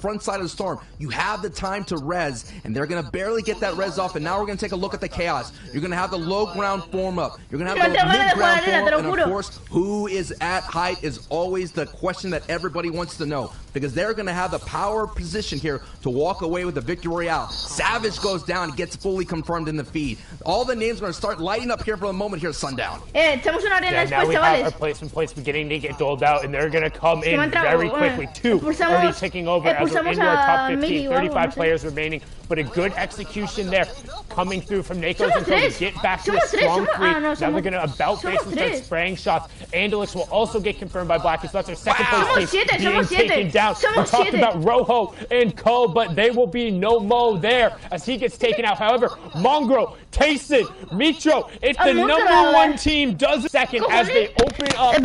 front side of the storm. You have the time to res, and they're going to barely get that res off, and now we're going to take a look at the chaos. You're going to have the low ground form up. You're going to have the mid ground form up, and of course, who is at height is always the question that everybody wants to know, because they're going to have the power position here to walk away with the victory royale. Savage goes down and gets fully confirmed in the feed. All the names are going to start lighting up here for the moment here, Sundown. Now we have our placement beginning to get doled out, and they're going to come in very quickly. Two already taking over as we're into our top 15, 35 players remaining, but a good execution there coming through from Nako's and to get back to the strong three. Now they're going to about face and start spraying shots. Andalix will also get confirmed by Blackie, so that's our second place team being taken down. We talked about Rojo and Co, but they will be no mo there as he gets taken out. However, Mongrel, Tayson, Mitro, if the #1 team does second as they open up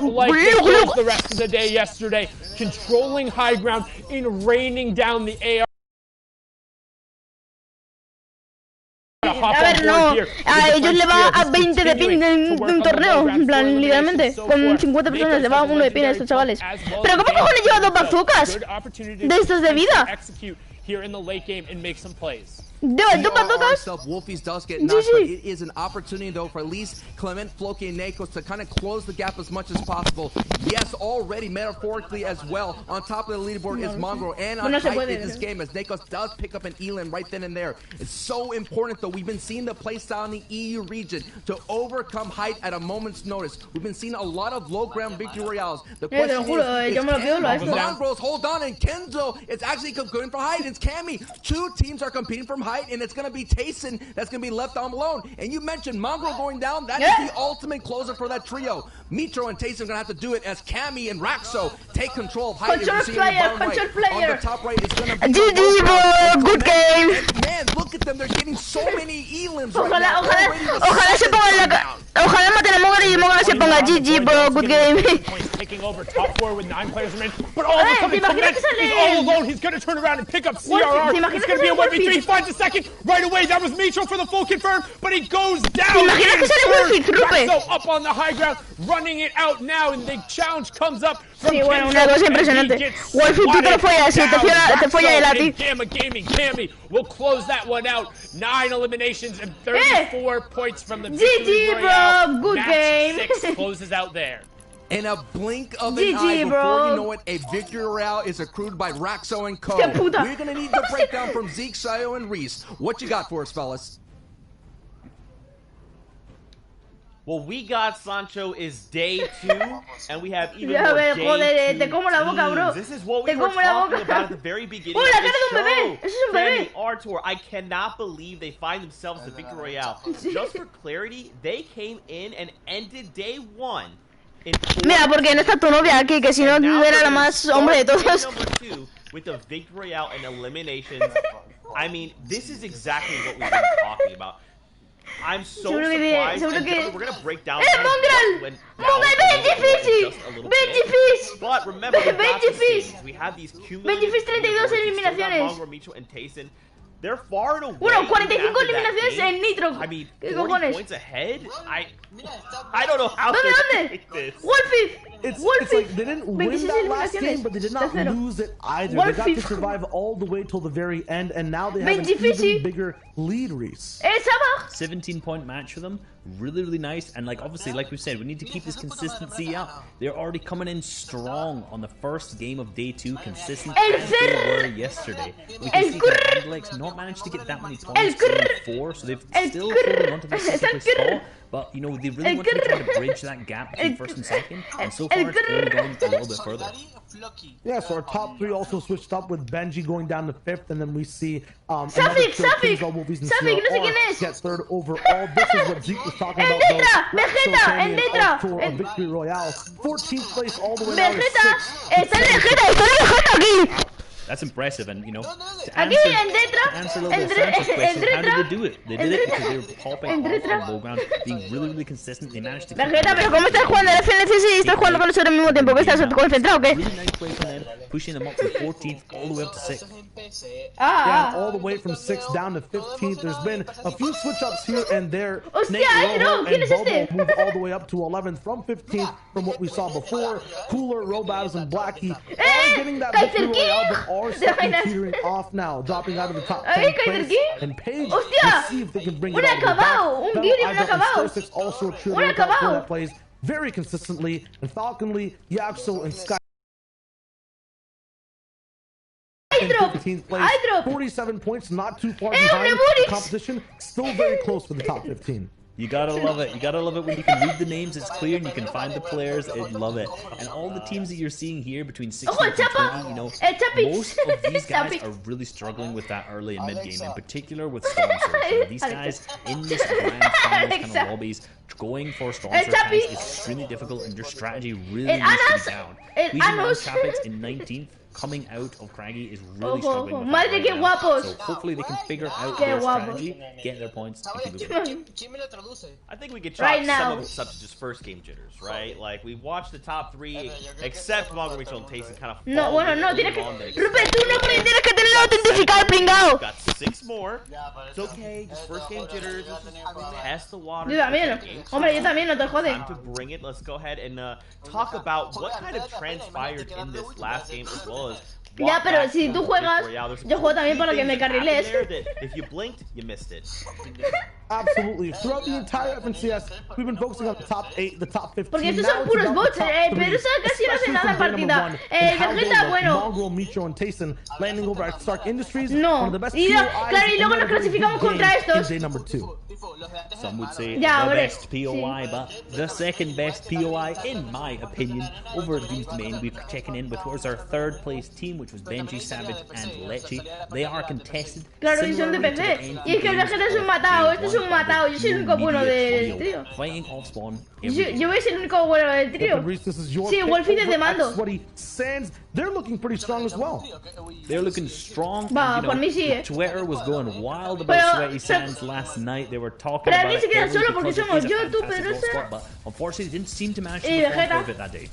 like they closed the rest of the day yesterday, controlling high ground and raining down the AR. A ver, no, a ellos le va a 20 de pin en un torneo, en plan, literalmente, con 50 personas le va uno de pin a estos chavales. Pero ¿cómo cojones lleva dos bazookas de estos de vida? Wolfies does get knocked, but it is an opportunity though for at least Clement, Floki, and Nakos to kind of close the gap as much as possible. Yes, already metaphorically as well. On top of the leaderboard is Mongrel, and on height in this game as Nakos does pick up an Elan right then and there. It's so important though. We've been seeing the playstyle in the EU region to overcome height at a moment's notice. We've been seeing a lot of low ground victory royales. The question is Mongrel's hold on, and Kenzo is actually competing for height. It's Cammy. Two teams are competing from height, and it's going to be Tayson that's going to be left on alone. And you mentioned Mongrel going down. That is the ultimate closer for that trio. Mitro and Tayson are going to have to do it as Cammy and Raxo take control of height. Control player. On the top right is going to be GG, bro. Good game. And man, look at them. They're getting so many elims Ojalá, right now. ojalá se ponga la... Ojalá maten a Mongrel y Mongrel se ponga GG, bro. Good game. Taking over top 4 with 9 players remaining. But all of a sudden, Clement is all alone. He's going to turn around and pick up CRR. It's going to be a 1v3. He finds a second. Right away, that was Mitro for the full confirm, but he goes down. So up on the high ground, running it out now, and the challenge comes up from una cosa impresionante. Wolfie, tú te lo follas, te follas el a ti. Gamma Gaming, Cammy will close that one out. 9 eliminations and 34 points from the GG, bro. Good game. Match 6 closes out there. In a blink of an eye, before you know it, a victory royale is accrued by Raxo and Co. We're going to need the breakdown from Zeke, Sayo, and Reese. What you got for us, fellas? Well, we got Sancho is day 2, and we have even more day 2 teams. This is what we were talking about at the very beginning of this show. Sammy, Artur, I cannot believe they find themselves the victory royale. Just for clarity, they came in and ended day 1. Mira, porque no está tu novia aquí, que si no era la más hombre de todos. With the victory royale and eliminations, I mean, this is exactly what we've been talking about. I'm so surprised. We're gonna break down. Mongrel, ven difícil. But remember, we have these cumulative 32 eliminaciones. Mongrel, Mitro, and Tayson. They're far and away. Bueno, 45 eliminaciones en Nitro. I mean, 40 points ahead. I don't know how to take this. Wolfie. It's like they didn't win that last game, but they did not lose it either. They got to survive all the way till the very end, and now they have an even bigger lead, Reese. 17-point match for them. Really, really nice. And like obviously, like we said, we need to keep this consistency up. They're already coming in strong on the first game of day 2, consistent as they were yesterday. We can see that Andalix not managed to get that many points in 4, so they've still holding on to this second spot. But you know, they really want to try to bridge that gap between first and second, and so far it's only gone a little bit further. Yeah, so our top 3 also switched up with Benji going down to 5th, and then we see Safik, get 3rd overall. This is what Zeke was talking about. Vegeta for a victory royale. 14th place all the way down to 6th. That's impressive, and you know, to Aquí, answer a little bit of Sancho's question, how did they do it? They did it because they were popping off the low ground, being really consistent. They managed to. Vegeta, pero ¿cómo estás jugando el FCNS y estás jugando con nosotros al mismo tiempo? ¿Que estás concentrado o qué? Really nice play from them, pushing them up from 14th all the way up to 6th. Yeah, all the way from 6th down to 15th. There's been a few switch ups here and there. Hostia, ¿quién es este? Moved all the way up to 11th from 15th from what we saw before. Cooler, Robattles, and Blackie all getting that victory royale, but are starting teetering off now, dropping out of the top 10 place. And Paige, we'll see if they can bring it out. Also a true that plays very consistently, and Falconly, Yaxo, and Sky. 15th place, 47 points, not too far behind the competition, still very close for the top 15. You gotta love it. You gotta love it when you can read the names, it's clear, and you can find the players. I love it. And all the teams that you're seeing here between 16 and 20, you know, most of these guys are really struggling with that early and mid game, in particular with Storm Surge. These guys in this grand final kind of lobbies, going for Storm Surge is extremely difficult, and your strategy really needs to be down. We know Chapix in 19th. Coming out of Craggy is really struggling with that right now. So hopefully they can figure out their strategy, get their points, and keep moving. I think we could chalk some of this up to just first game jitters, right? Like, we watched the top 3, except Mongo, Rachel, and Tayson kind of no, bueno, no, tienes que... Rupert, tú no tienes que tenerlo autentificado, pringao. Got 6 more. It's okay, just first game jitters. Test the water. Yo también. Hombre, yo también, no te jode. Time to bring it. Let's go ahead and talk about what kind of transpired in this last game as well. Ya, pero si tú juegas, yo juego también para que me carriles. If you blinked, you missed it. Absolutely. Throughout the entire FCNS, we've been focusing on the top 8, the top 15. Porque estos son puros bots, pero eso casi no hace nada en partida. Vegeta, bueno. Mongrel, Micho, and Tayson landing over at Stark Industries. No. Claro, y luego nos clasificamos contra estos. Day number 2. Some would say the best POI, but the second best POI, in my opinion, over at Doom's Domain. We're checking in with what was our 3rd place team, which was Benji, Savage, and Lechi. They are contested. Claro, y son de PC. Y es que el Vegeta es un matado, este es un matado. Yo soy el único bueno del trío. Fighting off spawn. Yo voy a ser el único bueno del trío. Sí, Wolfine de mando. They're looking pretty strong as well. They're looking strong. Va, por mí sí, Twitter was going wild about Sweaty Sands last night. They were talking about it. Pero aquí se queda solo porque somos yo, tú, Pedrosa. But unfortunately, they didn't seem to manage to perform it that day.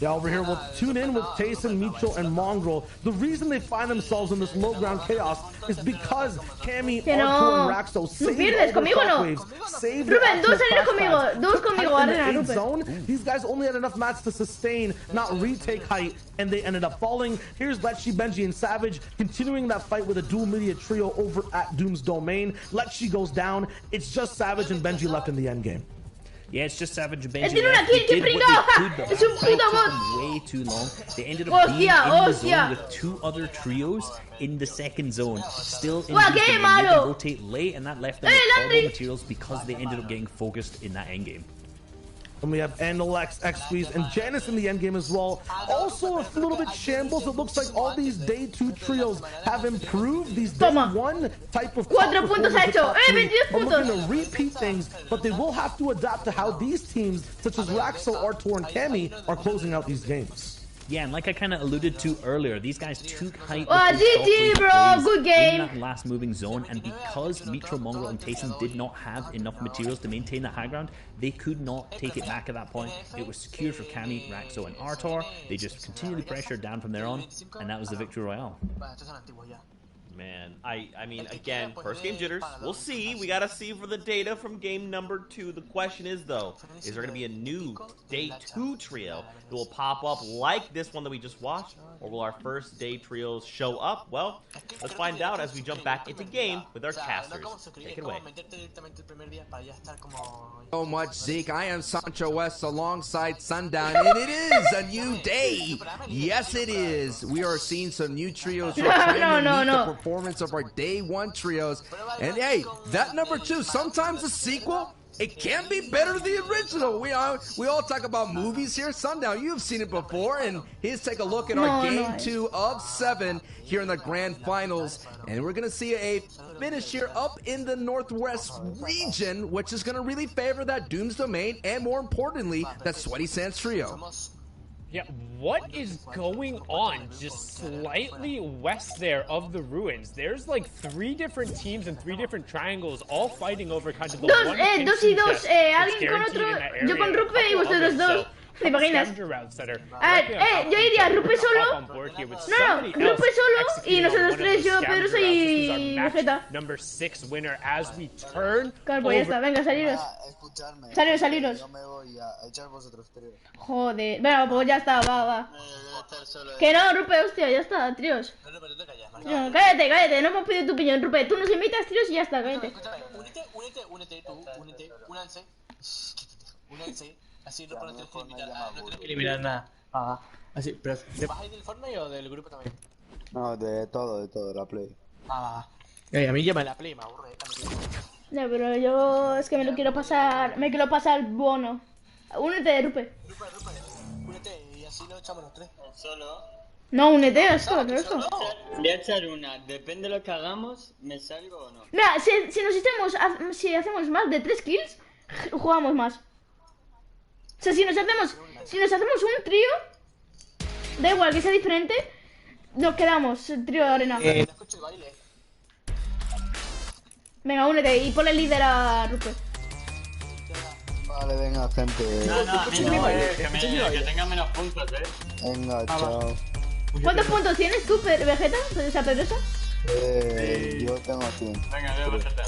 Yeah, over here we'll tune in with Tayson, Micho, and Mongrel. The reason they find themselves in this low ground chaos is because Cammy, Arthur, and Raxo saved all the shockwaves, saved Ruben, dos salir conmigo, dos conmigo, Arena, Ruben. These guys only had enough mats to sustain, not retake height, and they ended up falling. Here's Lechi, Benji, and Savage continuing that fight with a dual media trio over at Doom's Domain. Lechi goes down. It's just Savage and Benji left in the end game. Yeah, it's just Savage and Benji. They did what they could, but the fight took them way too long. They ended up being in the zone with 2 other trios in the second zone. Still in the zone. They had to rotate late, and that left them with horrible materials because they ended up getting focused in that endgame. And we have Andalex, X-Squeeze, and Janice in the endgame as well. Also a little bit shambles. It looks like all these day 2 trios have improved. These day 1 type of 4 puntos ha hecho. 22 puntos. Looking to repeat things, but they will have to adapt to how these teams, such as Raxo, Artur, and Cammy, are closing out these games. Yeah, and like I kind of alluded to earlier, these guys took height GG, bro, good game. in that last moving zone, and because Mitro, Mongrel, and Tayson did not have enough materials to maintain the high ground, they could not take it back at that point. It was secured for Cammy, Raxo, and Artur. They just continually pressured down from there on, and that was the victory royale. Man, I mean, again, first game jitters. We'll see. We gotta see for the data from game number 2. The question is, though, is there gonna be a new day 2 trio that will pop up like this one that we just watched, or will our first day trios show up? Well, let's find out as we jump back into game with our casters. Take it away. So much, Zeke. I am Sancho West alongside Sundown, and it is a new day. Yes, it is. We are seeing some new trios. No. Performance of our day 1 trios, and hey, that number 2, sometimes a sequel, it can be better than the original. We all talk about movies here. Sundown, you've seen it before, and here's take a look at our game 2 of 7 here in the grand finals, and we're gonna see a finish here up in the Northwest region, which is gonna really favor that Doom's Domain, and more importantly, that Sweaty Sands trio. Yeah, what is going on just slightly west there of the ruins? There's like 3 different teams and 3 different triangles all fighting over kind of the dos y dos, alguien con otro, yo con Rupe y vosotros dos. ¿Te imaginas? Yo iría Rupe solo. No, Rupe solo y nosotros 3, yo, Pedro y Vegeta. Claro, pues ya está, venga, saliros. Saliros. Yo me voy a echar vosotros 3. Joder, venga, pues ya está, va. Que no, Rupe, hostia, ya está, tríos. No, cállate, no hemos pedido tu opinión, Rupe. Tú nos invitas, tríos y ya está, cállate. Únete, únanse. Así no tienes que invitar nada, no tienes que eliminar nada. Así, pero ¿te vas a ir del Fortnite o del grupo también? No, de todo, la Play. A mí llama la Play, me aburre. No, pero yo es que me quiero pasar bono. Únete, Rupe. Únete y así lo echamos los 3. ¿Solo? No, únete, eso. Voy a echar una, depende de lo que hagamos, ¿me salgo o no? Mira, si hacemos más de 3 kills, jugamos más. O sea, si nos hacemos un trío, da igual que sea diferente, nos quedamos, el trío de arena. Escucho el baile. Venga, únete y ponle líder a Rupe. Vale, venga, gente. Que tenga menos puntos, Venga, chao. ¿Cuántos puntos tienes tú, Vegeta? ¿Esa Pedrosa? Yo tengo 100. Venga, veo, Vegeta.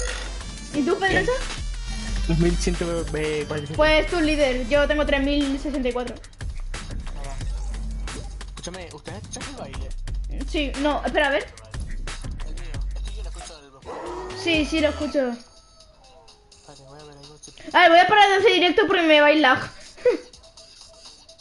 ¿Y tú, Pedrosa? 2146. Pues tú líder, yo tengo 3064. Escúchame, ¿ustedes escuchan el baile? Sí, no, espera, a ver. El mío, es que yo lo escucho del grupo. Sí, lo escucho. Vale, voy a ver ahí. A ver, voy a parar de hacer directo porque me va a ir lag.